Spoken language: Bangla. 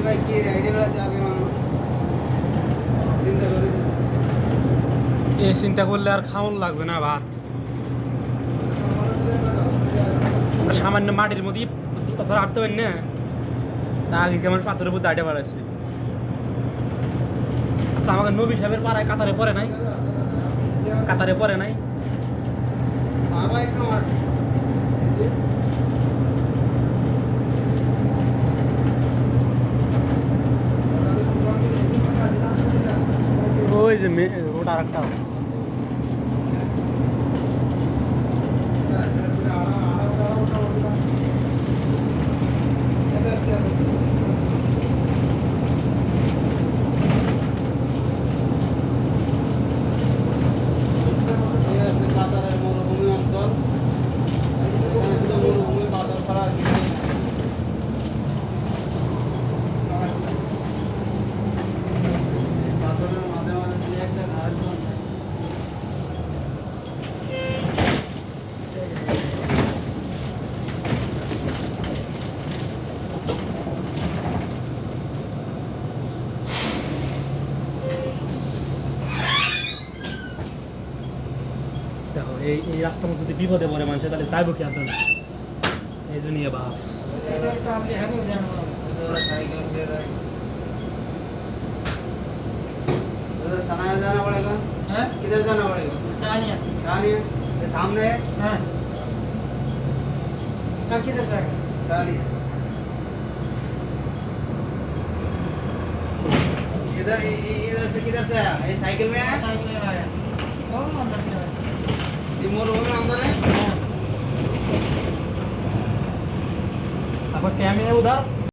भाई की आइडिया वाला जाके मानो चिंता करे এই চিন্তা করলে আর খাওয়ান লাগবে না ভাত। সামান্য মাটির মধ্যে কথা আটতে পারি না, তা আগে কি আমার পাথরের মধ্যে আটে বাড়াচ্ছে। আচ্ছা, আমাকে নবী সাহেবের পাড়ায় কাতারে পড়ে নাই, কাতারে পড়ে নাই। स्वाभाविक नमाज ওই যে রোড আর একটা আছে। দেখো এই রাস্তার মধ্যে যদি বিপদে পড়ে মানুষ তাহলে যাইব কি আনতে না, এই জন্য বাস। सनाया जाना पड़ेगा। हैं? किधर जाना पड़ेगा? शानिया। शानिया ये सामने है। हाँ। किधर जाएगा? शानिया। इधर इधर से किधर से आया? ये साइकिल में आया? साइकिल में आया। अंदर से आया। ये मोर में अंदर है? हाँ। अब कैमरे उधर